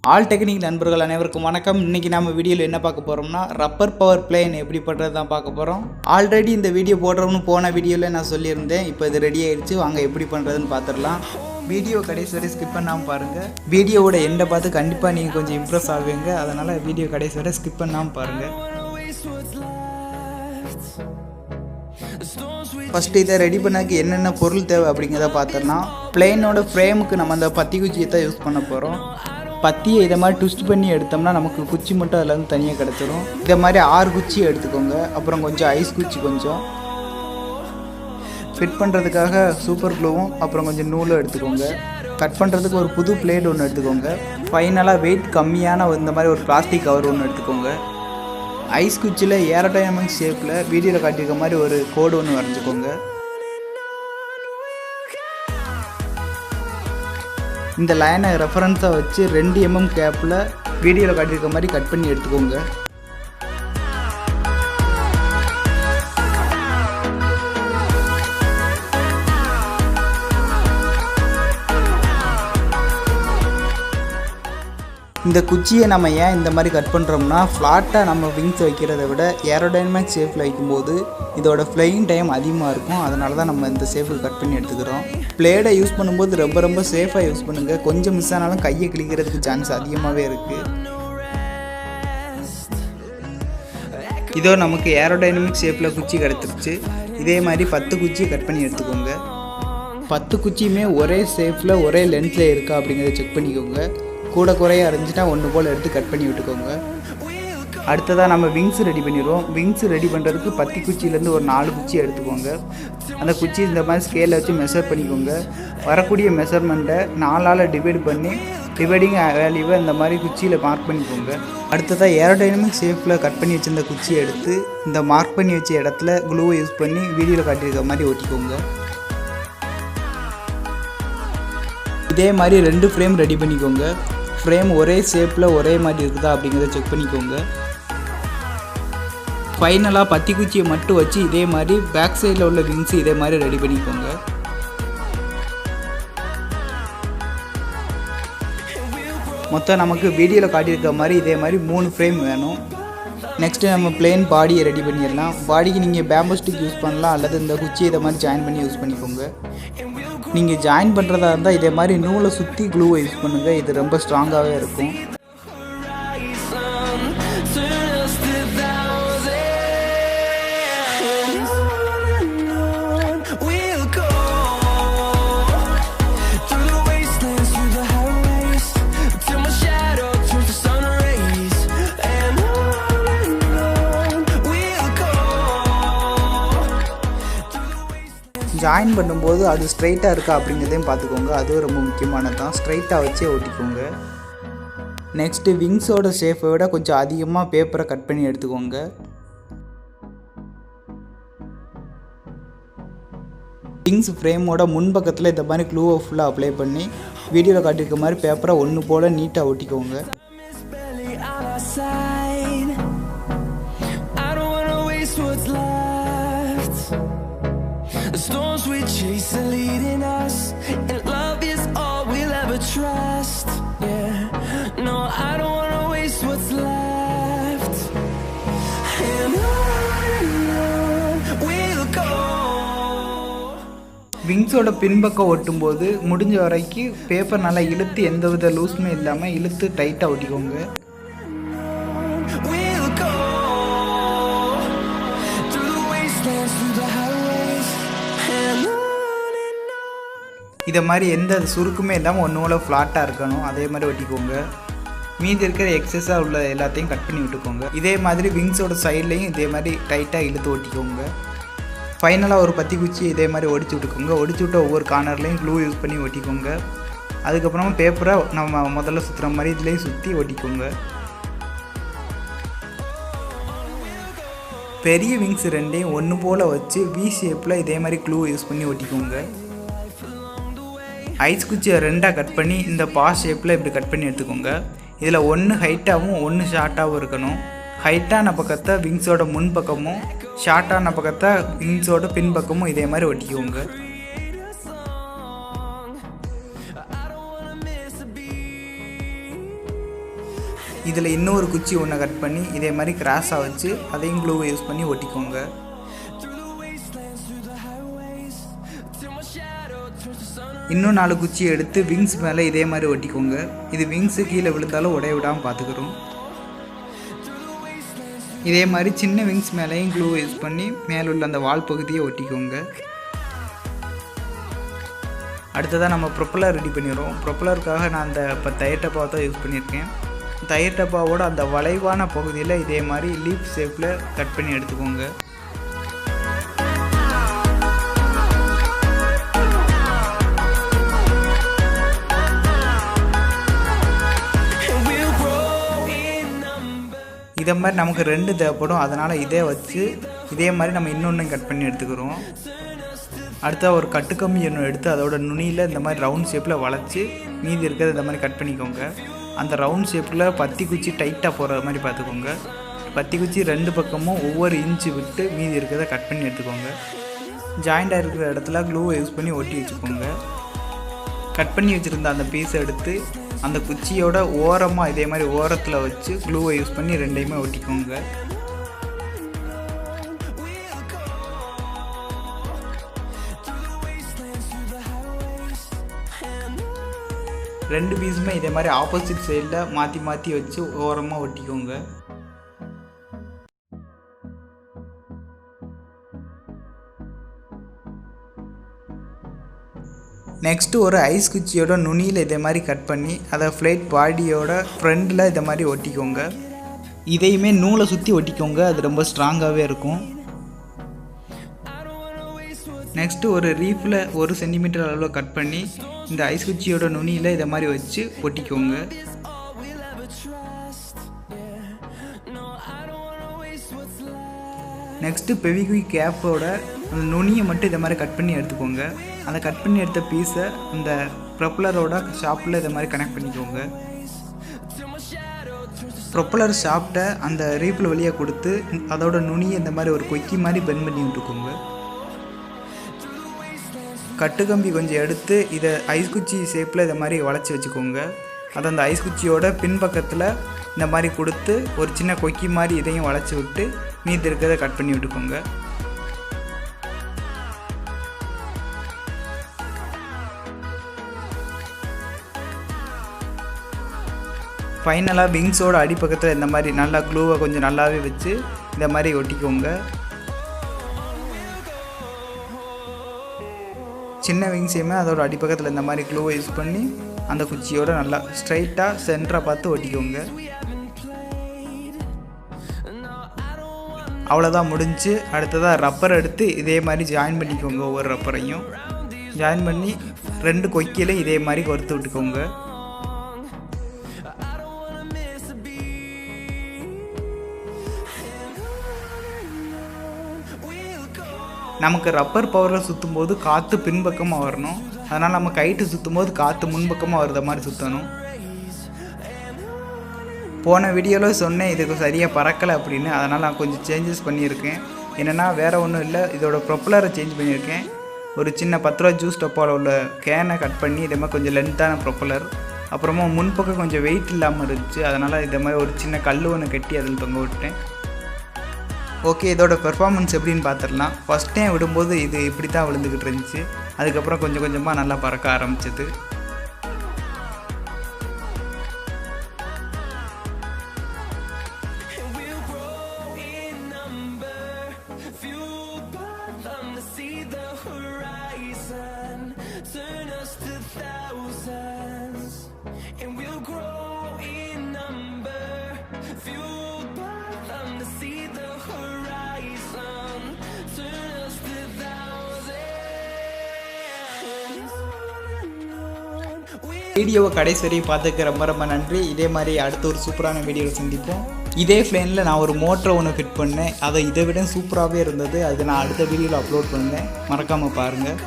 All technique நண்பர்கள் அனைவருக்கும் வணக்கம். இன்றைக்கி நம்ம வீடியோவில் என்ன பார்க்க போகிறோம்னா ரப்பர் பவர் பிளேன் எப்படி பண்ணுறது தான் பார்க்க போகிறோம். ஆல்ரெடி இந்த வீடியோ போடுறோம்னு போன வீடியோவில் நான் சொல்லியிருந்தேன். இப்போ இது ரெடி ஆகிடுச்சு, வாங்க எப்படி பண்ணுறதுன்னு பார்த்துடலாம். வீடியோ கடைசி வரை ஸ்கிப் பண்ணாமல் பாருங்கள். வீடியோவோட எண்டை பார்த்து கண்டிப்பாக நீங்கள் கொஞ்சம் இம்ப்ரெஸ் ஆகுவீங்க. அதனால் வீடியோ கடைசி வரை ஸ்கிப் பண்ணாமல் பாருங்கள். ஃபஸ்ட்டு இதை ரெடி பண்ணாக்கு என்னென்ன பொருள் தேவை அப்படிங்கிறத பார்த்தோம்னா, பிளேனோட ஃப்ரேமுக்கு நம்ம அந்த பத்தி குச்சியை தான் யூஸ் பண்ண போகிறோம். பத்தியை இதை மாதிரி ட்விஸ்ட் பண்ணி எடுத்தோம்னா நமக்கு குச்சி மட்டும் அதில் தனியாக கிடச்சிரும். இதை மாதிரி 6 குச்சி எடுத்துக்கோங்க. அப்புறம் கொஞ்சம் ஐஸ் குச்சி கொஞ்சம் ஃபிட் பண்ணுறதுக்காக சூப்பர் க்ளூவும் அப்புறம் கொஞ்சம் நூலும் எடுத்துக்கோங்க. கட் பண்ணுறதுக்கு ஒரு புது பிளேட் ஒன்று எடுத்துக்கோங்க. ஃபைனலாக வெயிட் கம்மியான இந்த மாதிரி ஒரு பிளாஸ்டிக் கவர் ஒன்று எடுத்துக்கோங்க. ஐஸ் குச்சியில் ஏரோடைனமிக் ஷேப்பில் வீடியோவில் காட்டியிருக்க மாதிரி ஒரு கோடு ஒன்று வரைஞ்சிக்கோங்க. இந்த லைனை ரெஃபரன்ஸாக வச்சு 2 mm கேப்பில் வீடியோவில் காட்டியிருக்க மாதிரி கட் பண்ணி எடுத்துக்கோங்க. இந்த குச்சியை நம்ம ஏன் இந்த மாதிரி கட் பண்ணுறோம்னா, ஃப்ளாட்டாக நம்ம விங்ஸ் வைக்கிறத விட ஏரோடைனமிக் ஷேப்பில் வைக்கும்போது இதோட ஃப்ளையிங் டைம் அதிகமாக இருக்கும். அதனால தான் நம்ம இந்த ஷேப்புக்கு கட் பண்ணி எடுத்துக்கிறோம். பிளேடை யூஸ் பண்ணும்போது ரொம்ப சேஃபாக யூஸ் பண்ணுங்கள். கொஞ்சம் மிஸ் ஆனாலும் கையை கிழிக்கிறதுக்கு சான்ஸ் அதிகமாகவே இருக்குது. இதோ நமக்கு ஏரோடைனமிக் ஷேப்பில் குச்சி கிடச்சிருச்சு. இதே மாதிரி 10 குச்சியை கட் பண்ணி எடுத்துக்கோங்க. 10 குச்சியுமே ஒரே ஷேப்பில் ஒரே லென்த்தில் இருக்கா அப்படிங்கிறத செக் பண்ணிக்கோங்க. கூட குறையாக இருந்துச்சுன்னா ஒன்று போல் எடுத்து கட் பண்ணி விட்டுக்கோங்க. அடுத்ததாக நம்ம விங்ஸ் ரெடி பண்ணிடுவோம். விங்ஸ் ரெடி பண்ணுறதுக்கு 10 குச்சியிலேருந்து ஒரு 4 குச்சி எடுத்துக்கோங்க. அந்த குச்சி இந்த மாதிரி ஸ்கேலில் வச்சு மெஷர் பண்ணிக்கோங்க. வரக்கூடிய மெஷர்மெண்ட்டை 4ஆல் டிவைட் பண்ணி டிவைடிங் வேல்யூவை இந்த மாதிரி குச்சியில் மார்க் பண்ணிக்கோங்க. அடுத்ததாக ஏரோடைனமிக் ஷேப்பில் கட் பண்ணி வச்சுருந்த குச்சியை எடுத்து இந்த மார்க் பண்ணி வச்ச இடத்துல க்ளூவை யூஸ் பண்ணி வீடியோவில் காட்டியிருக்க மாதிரி ஒட்டிக்கோங்க. இதே மாதிரி 2 ஃப்ரேம் ரெடி பண்ணிக்கோங்க. ஃப்ரேம் ஒரே ஷேப்பில் ஒரே மாதிரி இருக்குதா அப்படிங்கிறத செக் பண்ணிக்கோங்க. ஃபைனலாக 10 குச்சியை மட்டும் வச்சு இதே மாதிரி பேக் சைடில் உள்ள விங்ஸ் இதே மாதிரி ரெடி பண்ணிக்கோங்க. மொத்தம் நமக்கு வீடியோவில் காட்டியிருக்க மாதிரி இதே மாதிரி 3 ஃப்ரேம் வேணும். நெக்ஸ்ட்டு நம்ம பிளேன் பாடியை ரெடி பண்ணிடலாம். பாடிக்கு நீங்கள் பேம்போ ஸ்டிக் யூஸ் பண்ணலாம், அல்லது இந்த குச்சி இதை மாதிரி ஜாயின் பண்ணி யூஸ் பண்ணிக்கோங்க. நீங்கள் ஜாயின் பண்ணுறதா இருந்தால் இதே மாதிரி நூலை சுற்றி க்ளூவை யூஸ் பண்ணுங்கள். இது ரொம்ப ஸ்ட்ராங்காகவே இருக்கும். ஜாயின் பண்ணும்போது அது ஸ்ட்ரைட்டாக இருக்கா அப்படிங்கிறதையும் பார்த்துக்கோங்க. அதுவும் ரொம்ப முக்கியமானது தான். ஸ்ட்ரைட்டாக வச்சே ஒட்டிக்கோங்க. நெக்ஸ்ட்டு விங்ஸோட ஷேப்பை விட கொஞ்சம் அதிகமாக பேப்பரை கட் பண்ணி எடுத்துக்கோங்க. விங்ஸ் ஃப்ரேமோட முன்பக்கத்தில் இந்த மாதிரி க்ளூவை ஃபுல்லாக அப்ளை பண்ணி வீடியோவில் காட்டியிருக்க மாதிரி பேப்பரை ஒன்று போல் நீட்டாக ஒட்டிக்கோங்க. The storms we chase are leading us, and love is all we'll ever trust. Yeah, no, I don't wanna waste what's left. And on we'll go. விங்ஸோட பின்பக்கம் ஒட்டும்போது முடிஞ்ச வரைக்கும் பேப்பர் நல்லா இழுத்து எந்த வித லூஸுமே இல்லாமல் இழுத்து டைட்டாக ஒட்டிக்கோங்க. இதை மாதிரி எந்த சுருக்குமே இல்லாமல் ஒன்று ஃப்ளாட்டாக இருக்கணும். அதே மாதிரி ஒட்டிக்கோங்க. மீதி இருக்கிற எக்ஸஸாக உள்ள எல்லாத்தையும் கட் பண்ணி விட்டுக்கோங்க. இதே மாதிரி விங்ஸோட சைட்லேயும் இதே மாதிரி டைட்டாக இழுத்து ஒட்டிக்கோங்க. ஃபைனலாக ஒரு 10 குச்சி இதே மாதிரி ஒடிச்சு விட்டுக்கோங்க. ஒடிச்சு விட்ட ஒவ்வொரு கார்னர்லேயும் க்ளூ யூஸ் பண்ணி ஒட்டிக்கோங்க. அதுக்கப்புறமா பேப்பரை நம்ம முதல்ல சுற்றுற மாதிரி இதுலேயும் சுற்றி ஒட்டிக்கோங்க. பெரிய விங்ஸ் 2ஐயும் ஒன்று போல் வச்சு வி ஷேப்பில் இதே மாதிரி க்ளூ யூஸ் பண்ணி ஒட்டிக்கோங்க. ஐஸ் குச்சியை 2ஆக கட் பண்ணி இந்த பாஸ் ஷேப்பில் இப்படி கட் பண்ணி எடுத்துக்கோங்க. இதில் ஒன்று ஹைட்டாகவும் ஒன்று ஷார்ட்டாகவும் இருக்கணும். ஹைட்டான பக்கத்தை விங்ஸோட முன் பக்கமும், ஷார்ட்டான பக்கத்தை விங்ஸோட பின்பக்கமும் இதே மாதிரி ஒட்டிக்கோங்க. இதில் இன்னொரு குச்சி ஒன்று கட் பண்ணி இதே மாதிரி கிராஸாக வச்சு அதையும் க்ளூவை யூஸ் பண்ணி ஒட்டிக்கோங்க. இன்னும் 4 குச்சியை எடுத்து விங்ஸ் மேலே இதே மாதிரி ஒட்டிக்கோங்க. இது விங்ஸு கீழே விழுந்தாலும் உடைய விடாமல் பார்த்துக்கிறோம். இதே மாதிரி சின்ன விங்ஸ் மேலேயும் க்ளூவை யூஸ் பண்ணி மேலே உள்ள அந்த வால் பகுதியை ஒட்டிக்கோங்க. அடுத்ததாக நம்ம ப்ரொப்பலர் ரெடி பண்ணிடுறோம். ப்ரொப்பலருக்காக நான் அந்த இப்போ டயர் டப்பா தான் யூஸ் பண்ணியிருக்கேன். டயர் டப்பாவோட அந்த வளைவான பகுதியில் இதே மாதிரி லீஃப் ஷேப்பில் கட் பண்ணி எடுத்துக்கோங்க. இதை மாதிரி நமக்கு 2 தேவைப்படும். அதனால் இதே வச்சு இதே மாதிரி நம்ம இன்னொன்று கட் பண்ணி எடுத்துக்கிறோம். அடுத்தா ஒரு கட்டுக்கம்பி ஒன்று எடுத்து அதோட நுனியில் இந்த மாதிரி ரவுண்ட் ஷேப்பில் வளைச்சி மீதி இருக்கிறத இந்த மாதிரி கட் பண்ணிக்கோங்க. அந்த ரவுண்ட் ஷேப்பில் பத்தி குச்சி டைட்டாக போகிற மாதிரி பார்த்துக்கோங்க. பத்தி குச்சி 2 பக்கமும் ஒவ்வொரு இன்ச்சு விட்டு மீதி இருக்கிறத கட் பண்ணி எடுத்துக்கோங்க. ஜாயிண்டாக இருக்கிற இடத்துல க்ளூவை யூஸ் பண்ணி ஒட்டி வச்சுக்கோங்க. கட் பண்ணி வச்சுருந்த அந்த பீஸை எடுத்து அந்த குச்சியோட ஓரமாக இதே மாதிரி ஓரத்தில் வச்சு க்ளூவை யூஸ் பண்ணி 2யுமே ஒட்டிக்கோங்க. ரெண்டு பீஸுமே இதே மாதிரி ஆப்போசிட் சைடில் மாற்றி மாற்றி வச்சு ஓரமாக ஒட்டிக்கோங்க. நெக்ஸ்ட்டு ஒரு ஐஸ் குச்சியோட நுனியில் இதே மாதிரி கட் பண்ணி அதை ஃப்ளைட் பாடியோட ஃப்ரண்டில் இதை மாதிரி ஒட்டிக்கோங்க. இதையுமே நூலை சுற்றி ஒட்டிக்கோங்க. அது ரொம்ப ஸ்ட்ராங்காகவே இருக்கும். நெக்ஸ்ட்டு ஒரு ரீஃபில் 1 சென்டிமீட்டர் அளவில் கட் பண்ணி இந்த ஐஸ் குச்சியோட நுனியில் இதை மாதிரி வச்சு ஒட்டிக்கோங்க. நெக்ஸ்ட்டு பெவிக்விக் கேப்போட அந்த நுனியை மட்டும் இதை மாதிரி கட் பண்ணி எடுத்துக்கோங்க. அந்த கட் பண்ணி எடுத்த பீஸை அந்த ப்ரொப்பலரோட ஷாப்பில் இதை மாதிரி கனெக்ட் பண்ணிக்கோங்க. ப்ரொப்பலர் ஷாப்ட்டை அந்த ரீஃபில் வழியாக கொடுத்து அதோட நுனியை இந்த மாதிரி ஒரு கொக்கி மாதிரி பெண்ட் பண்ணி விட்டுக்கோங்க. கட்டுக்கம்பி கொஞ்சம் எடுத்து இதை ஐஸ் குச்சி ஷேப்பில் இதை மாதிரி வளைச்சி வச்சுக்கோங்க. அதை அந்த ஐஸ் குச்சியோட பின்பக்கத்தில் இந்த மாதிரி கொடுத்து ஒரு சின்ன கொக்கி மாதிரி இதையும் வளைச்சி விட்டு மீதி இருக்கிறத கட் பண்ணி விட்டுக்கோங்க. ஃபைனலாக விங்ஸோட அடிப்பக்கத்தில் இந்த மாதிரி நல்லா க்ளூவை கொஞ்சம் நல்லாவே வச்சு இந்த மாதிரி ஒட்டிக்கோங்க. சின்ன விங்ஸையுமே அதோட அடிப்பக்கத்தில் இந்த மாதிரி க்ளூவை யூஸ் பண்ணி அந்த குச்சியோட நல்லா ஸ்ட்ரைட்டாக சென்டராக பார்த்து ஒட்டிக்கோங்க. அவ்வளோதான் முடிஞ்சு. அடுத்ததாக ரப்பர் எடுத்து இதே மாதிரி ஜாயின் பண்ணிக்கோங்க. ஒவ்வொரு ரப்பரையும் ஜாயின் பண்ணி 2 கொக்கியில் இதே மாதிரி கொறுத்து விட்டுக்கோங்க. நமக்கு ரப்பர் பவரில் சுற்றும் போது காற்று பின்பக்கமாக வரணும். அதனால் நம்ம கைட்டு சுற்றும் போது காற்று முன்பக்கமாக வருத மாதிரி சுற்றணும். போன வீடியோவில் சொன்னேன் இதுக்கு சரியாக பறக்கலை அப்படின்னு. அதனால் நான் கொஞ்சம் சேஞ்சஸ் பண்ணியிருக்கேன். என்னென்னா வேறு ஒன்றும் இல்லை, இதோட ப்ரொப்பலரை சேஞ்ச் பண்ணியிருக்கேன். ஒரு சின்ன 10 ரூபா ஜூஸ் டப்பாவில் உள்ள கேனை கட் பண்ணி இதே மாதிரி கொஞ்சம் லென்த்தான ப்ரொப்பலர். அப்புறமா முன்பக்கம் கொஞ்சம் வெயிட் இல்லாமல் இருந்துச்சு. அதனால் இதே மாதிரி ஒரு சின்ன கல் ஒன்று கட்டி அதில் தொங்க விட்டேன். ஓகே, இதோட பெர்ஃபார்மன்ஸ் எப்படின்னு பார்த்துடலாம். ஃபஸ்ட் டைம் விடும்போது இது இப்படி தான் விழுந்துக்கிட்டு இருந்துச்சு. அதுக்கப்புறம் கொஞ்சம் கொஞ்சமாக நல்லா பறக்க ஆரம்பிச்சது. வீடியோவை கடைசி வரையும் பார்த்துக்க ரொம்ப ரொம்ப நன்றி. இதே மாதிரி அடுத்த ஒரு சூப்பரான வீடியோவில் சந்திப்போம். இதே ஃப்ளைனில் நான் ஒரு மோட்டரை ஒன்று ஃபிட் பண்ணேன். அதை இதை விட சூப்பராகவே இருந்தது. அது நான் அடுத்த வீடியோவில் அப்லோட் பண்ணேன். மறக்காமல் பாருங்கள்.